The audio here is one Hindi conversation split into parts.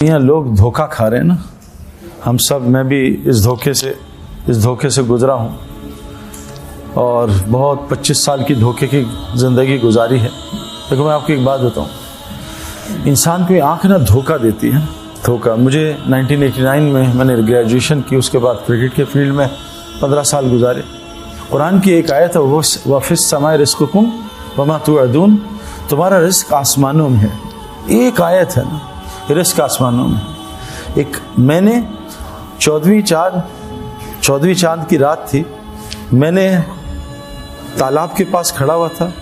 यहाँ लोग धोखा खा रहे हैं ना, हम सब, मैं भी इस धोखे से गुजरा हूँ और बहुत 25 साल की धोखे की ज़िंदगी गुजारी है। देखो मैं आपको एक बात बताऊँ, इंसान को आँख ना धोखा देती है, धोखा। मुझे 1989 में मैंने ग्रेजुएशन की, उसके बाद क्रिकेट के फील्ड में 15 साल गुजारे। कुरान की एक आयत है, वफ़िस समाए रिज़्क़ुकुम वमा तुअदून, तुम्हारा रिज़्क़ आसमानों में है। एक आयत है ना, रिज़्क़ आसमानों में। एक मैंने 14वीं चांद की रात थी, मैंने तालाब के पास खड़ा हुआ था,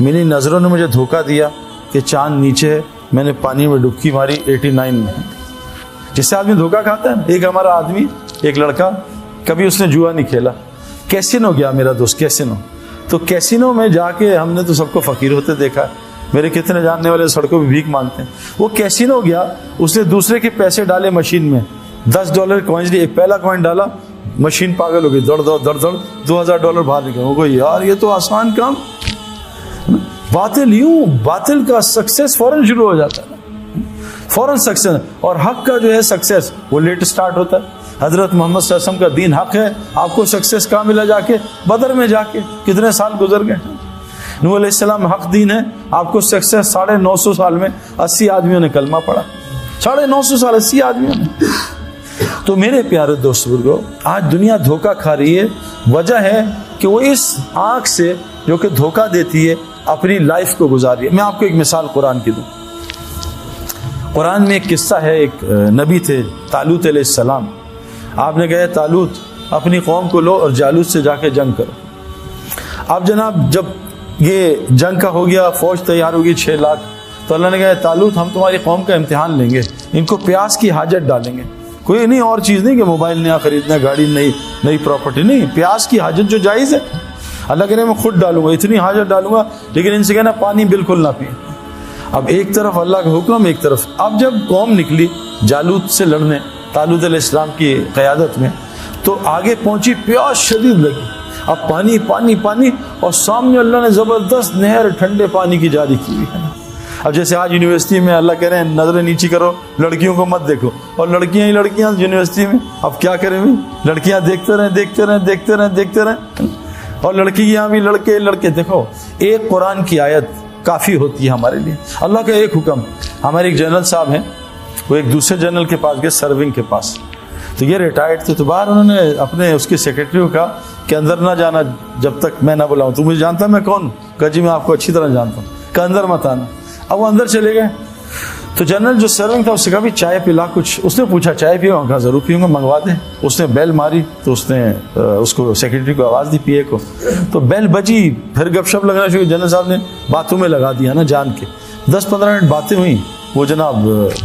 मेरी नज़रों ने मुझे धोखा दिया कि चांद नीचे है। मैंने पानी में डुबकी मारी 89 में। जिससे आदमी धोखा खाता है। एक हमारा आदमी, एक लड़का, कभी उसने जुआ नहीं खेला, कैसीनो गया मेरा दोस्त, कैसीनो। तो कैसीनो में जाके हमने तो सबको फकीर होते देखा, मेरे कितने जानने वाले सड़कों पे भीख मांगते हैं। वो कैसीनो गया, उसने दूसरे के पैसे डाले मशीन में, $10 कॉइन्स लिए, एक पहला कॉइन डाला, मशीन पागल हो गई, दौड़ $2000 बाहर निकले। वो यार ये तो आसान काम। बातिल का सक्सेस फौरन शुरू हो जाता है, फौरन सक्सेस। और हक का जो है सक्सेस वो लेट स्टार्ट होता है। हजरत मोहम्मद सल्लल्लाहु अलैहि वसल्लम का दीन हक है, आपको सक्सेस कहाँ मिला? जाके बदर में जाके, कितने साल गुजर गए। नूह अलैहिस्सलाम हक दीन है, आपको सक्सेस 950 साल में 80 आदमियों ने कलमा पढ़ा। 950 साल 80 आदमियों ने। तो मेरे प्यारे दोस्त बुजुर्गों, आज दुनिया धोखा खा रही है। वजह है कि वो इस आंख से जो कि धोखा देती है अपनी लाइफ को गुजार रही है। मैं आपको एक मिसाल कुरान की दूं। कुरान में एक किस्सा है, एक नबी थे तालूत अलैहिस्सलाम। आपने कहा तालूत अपनी कौम को लो और जालूत से जाके जंग करो। अब जनाब जब ये जंग का हो गया, फौज तैयार होगी 6 लाख, तो अल्लाह ने कहा तालूत हम तुम्हारी कौम का इम्तिहान लेंगे, इनको प्यास की हाजत डालेंगे। कोई नहीं और चीज़ नहीं कि मोबाइल नया खरीदना, गाड़ी नई प्रॉपर्टी नहीं, प्यास की हाजत जो जायज़ है। अल्लाह कह रहे मैं खुद डालूंगा, इतनी हाजत डालूंगा, लेकिन इनसे कहना पानी बिल्कुल ना पिए। अब एक तरफ अल्लाह का हुक्म, एक तरफ। अब जब कौम निकली जालूत से लड़ने तालूत अलैहिस्सलाम की क़यादत में, तो आगे पहुंची, प्यास शदीद लगी। अब पानी पानी पानी, और सामने अल्लाह ने ज़बरदस्त नहर ठंडे पानी की जारी की हुई है। अब जैसे आज यूनिवर्सिटी में अल्लाह कह रहे हैं नजरें नीची करो, लड़कियों को मत देखो, और लड़कियां ही लड़कियां यूनिवर्सिटी में। अब क्या करें भाई, लड़कियां देखते रहे, और लड़की यहाँ भी लड़के। देखो एक कुरान की आयत काफ़ी होती है हमारे लिए। अल्लाह का एक हुक्म। हमारे एक जनरल साहब हैं, वो एक दूसरे जनरल के पास गए, सर्विंग के पास। तो ये रिटायर्ड थे, तो बाहर उन्होंने अपने उसके सेक्रेटरी को कहा कि अंदर ना जाना जब तक मैं ना बुलाऊं। तू मुझे जानता मैं कौन? कहा जी मैं आपको अच्छी तरह जानता हूँ। कहा अंदर मत आना। अब वो अंदर चले गए। तो जनरल जो सर्विंग था उससे कहा भी चाय पिला कुछ। उसने पूछा चाय पियो? कहा जरूर पीऊंगा, मंगवा दे। उसने बेल मारी, तो उसने उसको सेक्रेटरी को आवाज़ दी, पीए को। तो बेल बजी, फिर गपशप लगना शुरू। जनरल साहब ने बातों में लगा दिया ना जान के। 10-15 मिनट बातें हुई, वो जनाब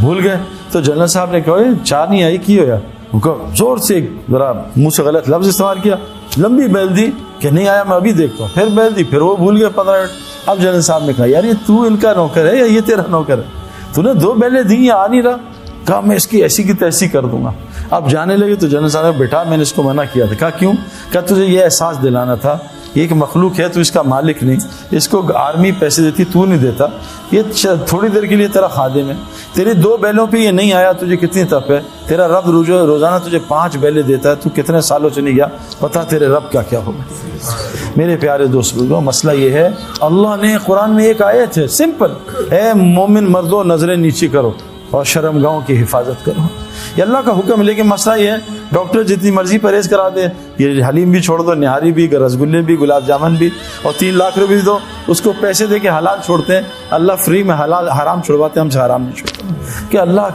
भूल गए। तो जनरल साहब ने कहा चाय नहीं आई, की होया? जोर से जरा मुंह से गलत लफ्ज इस्तेमाल किया, लंबी बेल दी कि नहीं आया मैं अभी देखता हूँ। फिर बेल दी, फिर वो भूल गया 15 मिनट। अब जनरल साहब ने कहा यार ये तू इनका नौकर है या ये तेरा नौकर है? तूने 2 बेलें दी, आ नहीं रहा। कहा मैं इसकी ऐसी की तैसी कर दूंगा। अब जाने लगे तो जनरल साहब ने बेटा मैंने इसको मना किया था। कहा क्यों? कहा तुझे ये एहसास दिलाना था ये एक मखलूक है, तू इसका मालिक नहीं, इसको आर्मी पैसे देती, तू नहीं देता, ये थोड़ी देर के लिए तेरा खादिम है। तेरी 2 बैलों पे ये नहीं आया, तुझे कितनी तप है? तेरा रब रोजाना तुझे 5 बैलें देता है, तू कितने सालों से नहीं गया, पता तेरे रब का क्या होगा। मेरे प्यारे दोस्त बुजुर्गों, मसला ये है, अल्लाह ने कुरान में एक आयत है सिंपल, ए मोमिन मर्दों नजरें नीची करो और शर्मगाहों की हिफाजत करो। ये अल्लाह का हुक्म है। लेकिन मसला ये है, डॉक्टर जितनी मर्जी परहेज करा दे, ये हलीम भी छोड़ दो, निहारी भी, रसगुल्ले भी, गुलाब जामुन भी, और 3 लाख रुपये दो, उसको पैसे दे के हलाल छोड़ते हैं। अल्लाह फ्री में हलाल हराम छुड़वाते हैं, हमसे हराम नहीं छोड़ते। कि अल्लाह